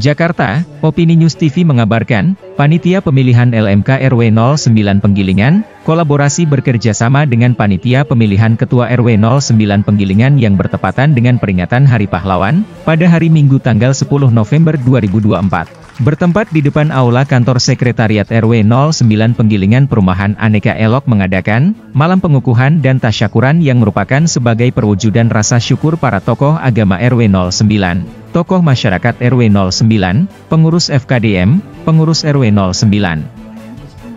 Jakarta, Opini News TV mengabarkan, Panitia Pemilihan LMK RW 09 Penggilingan, kolaborasi bekerja sama dengan Panitia Pemilihan Ketua RW 09 Penggilingan yang bertepatan dengan peringatan Hari Pahlawan, pada hari Minggu tanggal 10 November 2024. Bertempat di depan Aula Kantor Sekretariat RW 09 Penggilingan Perumahan Aneka Elok mengadakan, malam pengukuhan dan tasyakuran yang merupakan sebagai perwujudan rasa syukur para tokoh agama RW 09. Tokoh masyarakat RW 09, pengurus FKDM, pengurus RW 09,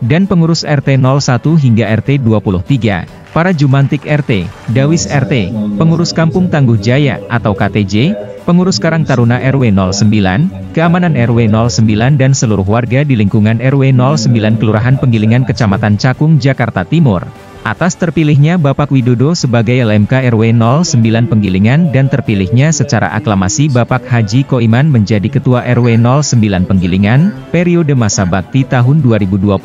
dan pengurus RT 01 hingga RT 23, para Jumantik RT, Dawis RT, pengurus Kampung Tangguh Jaya atau KTJ, pengurus Karang Taruna RW 09, keamanan RW 09 dan seluruh warga di lingkungan RW 09 Kelurahan Penggilingan Kecamatan Cakung, Jakarta Timur. Atas terpilihnya Bapak Widodo sebagai LMK RW 09 Penggilingan dan terpilihnya secara aklamasi Bapak Haji Koiman menjadi Ketua RW 09 Penggilingan, periode masa bakti tahun 2024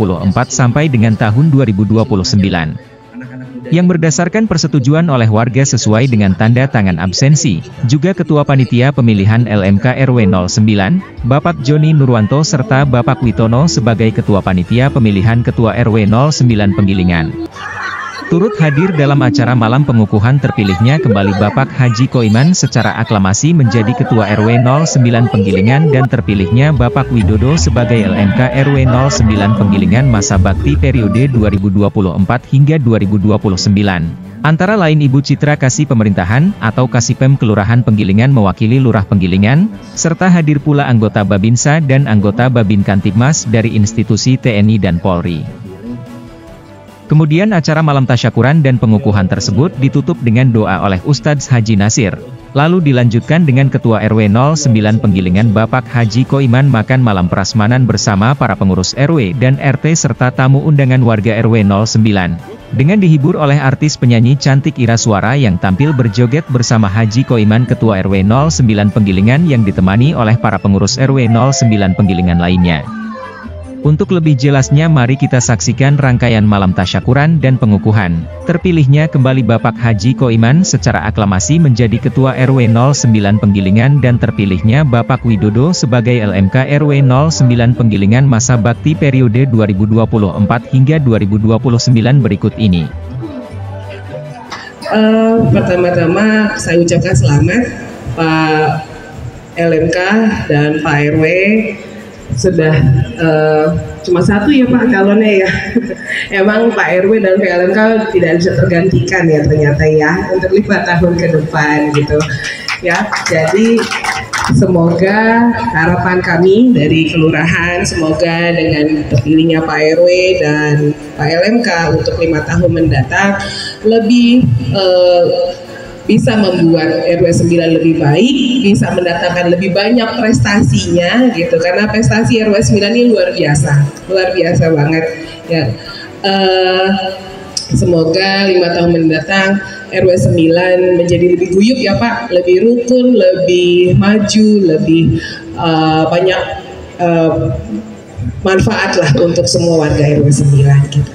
sampai dengan tahun 2029. Yang berdasarkan persetujuan oleh warga sesuai dengan tanda tangan absensi, juga Ketua Panitia Pemilihan LMK RW 09, Bapak Joni Nurwanto serta Bapak Witono sebagai Ketua Panitia Pemilihan Ketua RW 09 Penggilingan. Turut hadir dalam acara malam pengukuhan terpilihnya kembali Bapak Haji Koiman secara aklamasi menjadi Ketua RW 09 Penggilingan dan terpilihnya Bapak Widodo sebagai LMK RW 09 Penggilingan masa bakti periode 2024 hingga 2029. Antara lain Ibu Citra Kasih Pemerintahan atau Kasipem Kelurahan Penggilingan mewakili Lurah Penggilingan, serta hadir pula anggota Babinsa dan anggota Babin Kantipmas dari institusi TNI dan Polri. Kemudian acara malam tasyakuran dan pengukuhan tersebut ditutup dengan doa oleh Ustadz Haji Nasir. Lalu dilanjutkan dengan Ketua RW 09 Penggilingan Bapak Haji Koiman makan malam prasmanan bersama para pengurus RW dan RT serta tamu undangan warga RW 09. Dengan dihibur oleh artis penyanyi cantik Ira Suara yang tampil berjoget bersama Haji Koiman Ketua RW 09 Penggilingan yang ditemani oleh para pengurus RW 09 Penggilingan lainnya. Untuk lebih jelasnya mari kita saksikan rangkaian malam tasyakuran dan pengukuhan. Terpilihnya kembali Bapak Haji Koiman secara aklamasi menjadi Ketua RW 09 Penggilingan dan terpilihnya Bapak Widodo sebagai LMK RW 09 Penggilingan masa bakti periode 2024 hingga 2029 berikut ini. Pertama-tama saya ucapkan selamat Pak LMK dan Pak RW. Sudah cuma satu ya Pak calonnya ya. Emang Pak RW dan PLMK tidak bisa tergantikan ya ternyata ya untuk 5 tahun ke depan gitu ya. Jadi semoga harapan kami dari kelurahan, semoga dengan terpilihnya Pak RW dan Pak LMK untuk 5 tahun mendatang lebih bisa membuat RW 9 lebih baik, bisa mendatangkan lebih banyak prestasinya gitu, karena prestasi RW 9 ini luar biasa banget ya. Semoga 5 tahun mendatang RW 9 menjadi lebih guyup ya Pak, lebih rukun, lebih maju, lebih banyak manfaat lah untuk semua warga RW 9 gitu.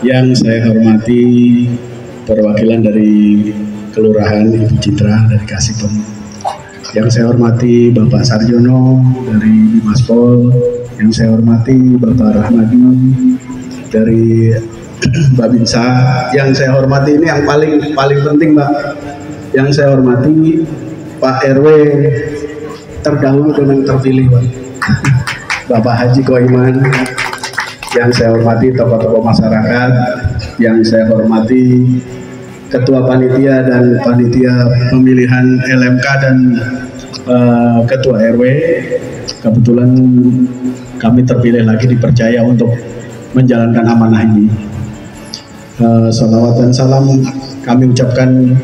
Yang saya hormati perwakilan dari Kelurahan Ibu Citra dari Kasipem, yang saya hormati Bapak Sarjono dari Dimaspol, yang saya hormati Bapak Rahmadi dari Babinsa, yang saya hormati ini yang paling penting Mbak, yang saya hormati Pak RW terdahulu dengan terpilih Pak, Bapak Haji Koiman, yang saya hormati tokoh-tokoh masyarakat, yang saya hormati Ketua Panitia dan Panitia Pemilihan LMK dan Ketua RW. Kebetulan kami terpilih lagi, dipercaya untuk menjalankan amanah ini. Salawat dan salam kami ucapkan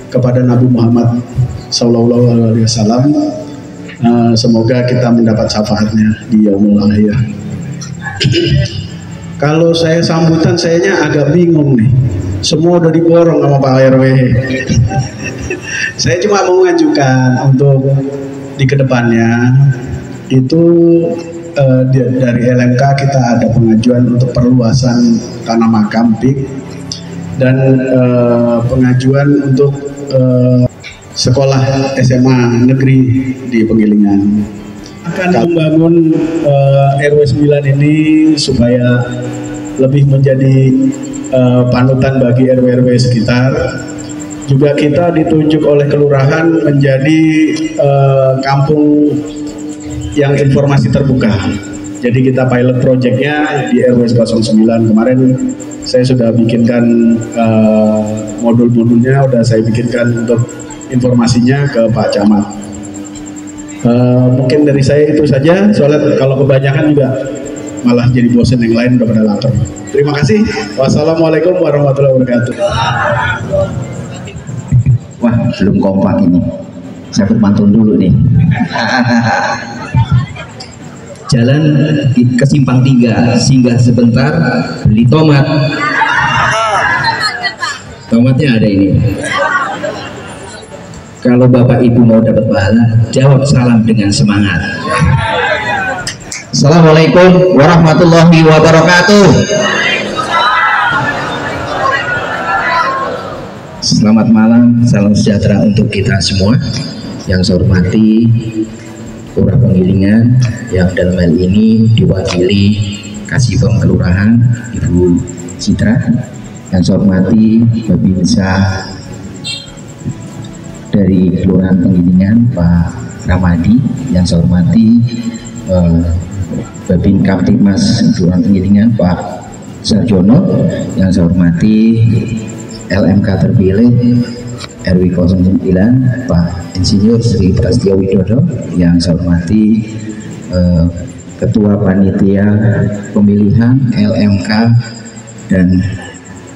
kepada Nabi Muhammad SAW. Semoga kita mendapat syafaatnya di yaumul akhir. Kalau saya sambutan sayanya agak bingung nih. Semua udah diborong sama Pak RW. Saya cuma mau mengajukan untuk di kedepannya itu dari LMK kita ada pengajuan untuk perluasan tanah makam PIK dan pengajuan untuk sekolah SMA negeri di Penggilingan. Akan membangun RW 9 ini supaya lebih menjadi panutan bagi RW-RW sekitar. Juga kita ditunjuk oleh kelurahan menjadi kampung yang informasi terbuka. Jadi kita pilot projectnya di RW 09 kemarin. Saya sudah bikinkan modul-modulnya, udah saya bikinkan untuk informasinya ke Pak Camat. Mungkin dari saya itu saja, soalnya kalau kebanyakan juga malah jadi bosen, yang lain udah pada lapar. Terima kasih. Wassalamualaikum warahmatullahi wabarakatuh. Wah, belum kompak ini. Saya berpantun dulu nih. Jalan ke Simpang 3, singgah sebentar, beli tomat. Tomatnya ada ini. Kalau Bapak Ibu mau dapat pahala, jawab salam dengan semangat. Assalamualaikum warahmatullahi wabarakatuh. Selamat malam, salam sejahtera untuk kita semua. Yang saya hormati Lurah Penggilingan, yang dalam hal ini diwakili Kasipem Kelurahan Ibu Citra. Yang saya hormati Babinsa dari Kelurahan Penggilingan Pak Ramadi. Yang saya hormati Babin Kamtibmas Kelurahan Penggilingan Pak Sarjono. Yang saya hormati LMK terpilih RW 09 Pak Insinyur Sri Prasetyo Widodo. Yang saya hormati Ketua Panitia Pemilihan LMK dan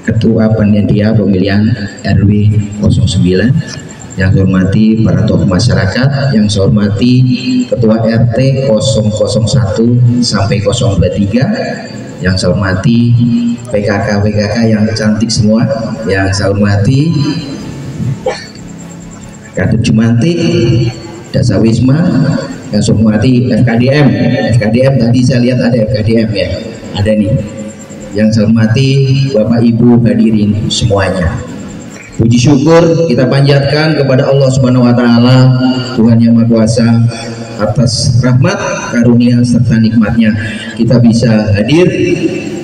Ketua Panitia Pemilihan RW 09. Yang saya hormati para tokoh masyarakat, yang saya hormati Ketua RT 001 sampai 023, yang saya hormati PKK yang cantik semua, yang saya hormati Kadep Jumantik, Dasa Wisma, yang saya hormati FKDM tadi saya lihat ada FKDM ya, ada nih. Yang saya hormati Bapak Ibu hadirin semuanya. Puji syukur kita panjatkan kepada Allah Subhanahu wa taala, Tuhan yang Maha Kuasa, atas rahmat, karunia serta nikmatnya kita bisa hadir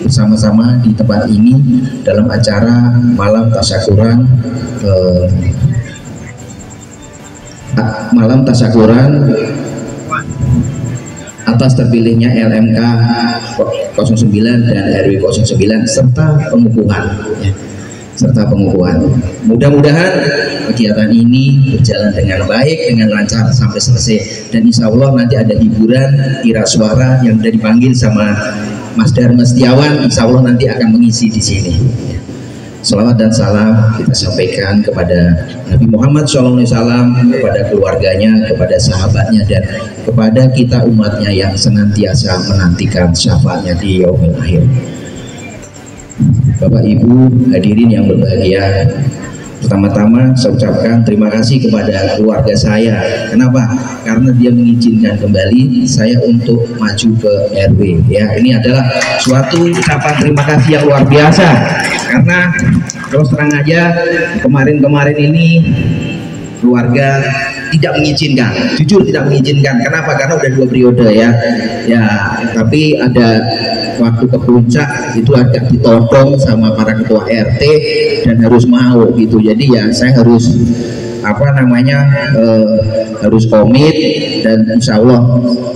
bersama-sama di tempat ini dalam acara malam tasyakuran atas terpilihnya LMK 09 dan RW 09 serta pengukuhan ya. Mudah-mudahan kegiatan ini berjalan dengan baik, dengan lancar sampai selesai, dan insya Allah nanti ada hiburan kira suara yang sudah dipanggil sama Mas Dharma Setiawan, insya Allah nanti akan mengisi di sini. Salawat dan salam kita sampaikan kepada Nabi Muhammad SAW, kepada keluarganya, kepada sahabatnya, dan kepada kita umatnya yang senantiasa menantikan syafaatnya di yaumil akhir. Bapak Ibu hadirin yang berbahagia, pertama-tama saya ucapkan terima kasih kepada keluarga saya. Kenapa? Karena dia mengizinkan kembali saya untuk maju ke RW ya. Ini adalah suatu ucapan terima kasih yang luar biasa, karena terus terang aja kemarin-kemarin ini keluarga tidak mengizinkan, jujur tidak mengizinkan. Kenapa? Karena udah 2 periode ya. Tapi ada waktu ke puncak itu agak ditodong sama para ketua RT dan harus mau gitu. Jadi ya saya harus harus komit, dan insya Allah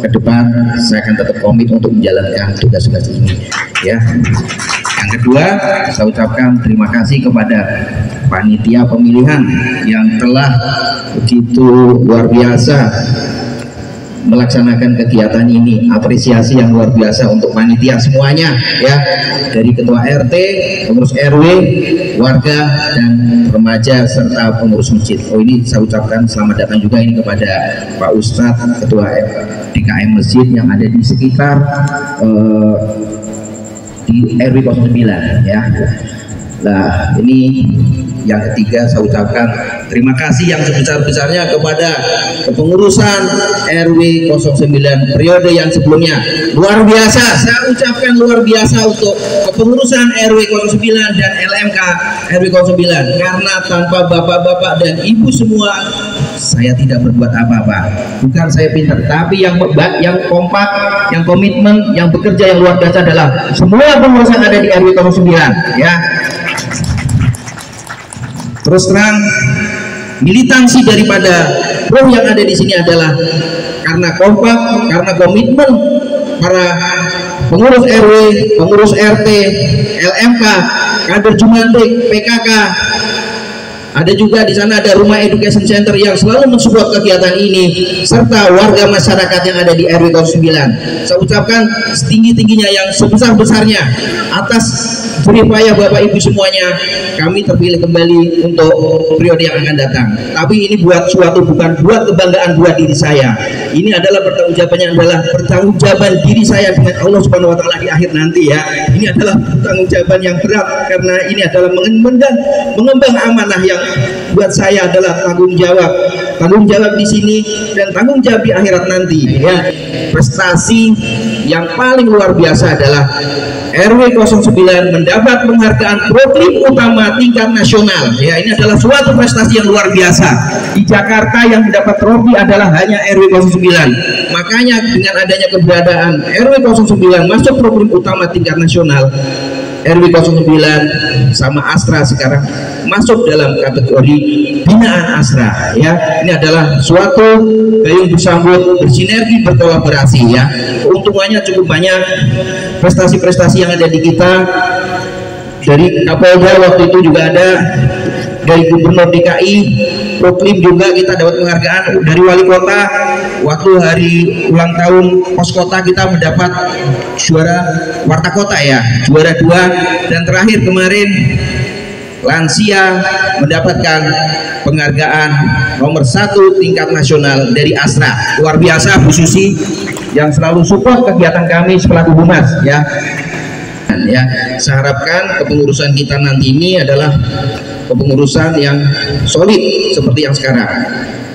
ke depan saya akan tetap komit untuk menjalankan tugas-tugas ini ya. Yang kedua, saya ucapkan terima kasih kepada panitia pemilihan yang telah begitu luar biasa melaksanakan kegiatan ini. Apresiasi yang luar biasa untuk panitia semuanya ya, dari ketua RT, pengurus RW, warga dan remaja serta pengurus masjid. Oh, ini saya ucapkan selamat datang juga ini kepada Pak Ustadz, ketua DKM masjid yang ada di sekitar di RW 09 ya. Nah, ini yang ketiga, saya ucapkan terima kasih yang sebesar-besarnya kepada kepengurusan RW 09 periode yang sebelumnya. Luar biasa, saya ucapkan luar biasa untuk kepengurusan RW 09 dan LMK RW 09, karena tanpa bapak-bapak dan ibu semua saya tidak berbuat apa-apa. Bukan saya pintar, tapi yang kompak, yang komitmen, yang bekerja yang luar biasa adalah semua pengurus yang ada di RW 09 ya. Terus terang, militansi daripada roh yang ada di sini adalah karena kompak, karena komitmen para pengurus RW, pengurus RT, LMK, kader Jumantik, PKK. Ada juga di sana ada Rumah Education Center yang selalu mensupport kegiatan ini, serta warga masyarakat yang ada di RW 09. Saya ucapkan setinggi-tingginya yang sebesar-besarnya atas jeripaya Bapak Ibu semuanya, kami terpilih kembali untuk periode yang akan datang. Tapi ini buat bukan buat kebanggaan buat diri saya. Ini adalah pertanggungjawaban diri saya dengan Allah Subhanahu wa taala di akhir nanti ya. Ini adalah pertanggungjawaban yang berat karena ini adalah mengembang amanah yang buat saya adalah tanggung jawab di sini dan tanggung jawab di akhirat nanti ya. Prestasi yang paling luar biasa adalah RW 09 mendapat penghargaan Proklim Utama tingkat nasional ya. Ini adalah suatu prestasi yang luar biasa. Di Jakarta yang mendapat trofi adalah hanya RW 09. Makanya dengan adanya keberadaan RW 09 masuk Proklim Utama tingkat nasional, RW 09 sama Astra sekarang masuk dalam kategori binaan Astra ya. Ini adalah suatu gayung bersambut, bersinergi, berkolaborasi ya. Keuntungannya cukup banyak. Prestasi-prestasi yang ada di kita dari Kapolda waktu itu juga ada, dari Gubernur DKI, Proklim juga kita dapat penghargaan dari Wali Kota. Waktu hari ulang tahun pos kota kita mendapat juara Warta Kota ya, juara 2, dan terakhir kemarin lansia mendapatkan penghargaan nomor 1 tingkat nasional dari Astra. Luar biasa Bu Susi yang selalu support kegiatan kami selaku Humas ya. Ya, saya harapkan kepengurusan kita nanti ini adalah kepengurusan yang solid seperti yang sekarang.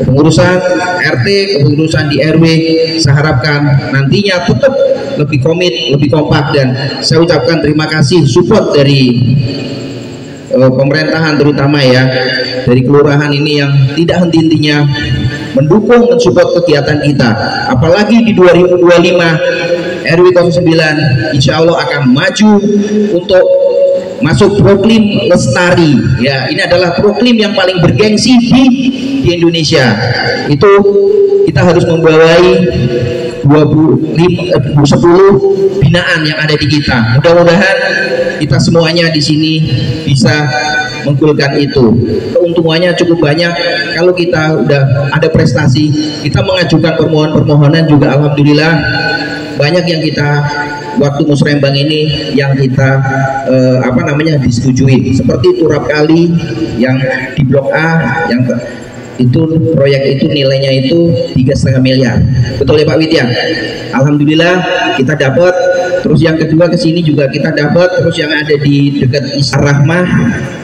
Kepengurusan RT, kepengurusan di RW, saya harapkan nantinya tetap lebih komit, lebih kompak, dan saya ucapkan terima kasih support dari pemerintahan terutama ya, dari kelurahan ini yang tidak henti-hentinya mendukung, mensupport kegiatan kita. Apalagi di 2025 RW 09 insya Allah akan maju untuk masuk Proklim Lestari ya. Ini adalah Proklim yang paling bergengsi di Indonesia. Itu kita harus membawai 10 binaan yang ada di kita. Mudah-mudahan kita semuanya di sini bisa menggolkan itu. Keuntungannya cukup banyak. Kalau kita udah ada prestasi, kita mengajukan permohonan juga alhamdulillah banyak yang kita waktu musrembang ini yang kita disetujui, seperti turap kali yang di Blok A yang itu proyek itu nilainya itu 3,5 miliar. Betul ya Pak Widya? Alhamdulillah kita dapat. Terus yang kedua ke sini juga kita dapat. Terus yang ada di dekat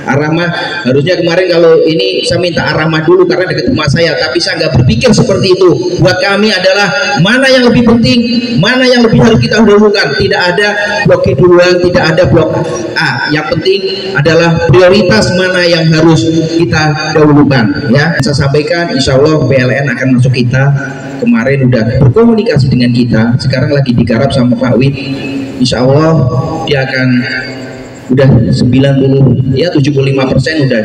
Ar-Rahmah, harusnya kemarin kalau ini saya minta Ar-Rahmah dulu karena dekat rumah saya, tapi saya nggak berpikir seperti itu. Buat kami adalah mana yang lebih penting, mana yang lebih harus kita dahulukan. Tidak ada blok E duluan, tidak ada blok A. Yang penting adalah prioritas mana yang harus kita dahulukan ya. Saya sampaikan insya Allah PLN akan masuk kita. Kemarin udah berkomunikasi dengan kita, sekarang lagi digarap sama Pak Wid. Insya Allah dia akan udah 75% udah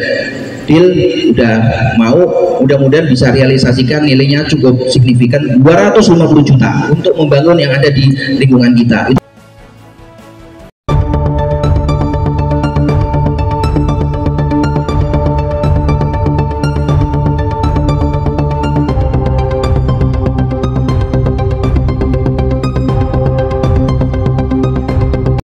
deal, udah mau, mudah-mudahan bisa realisasikan. Nilainya cukup signifikan 250 juta untuk membangun yang ada di lingkungan kita.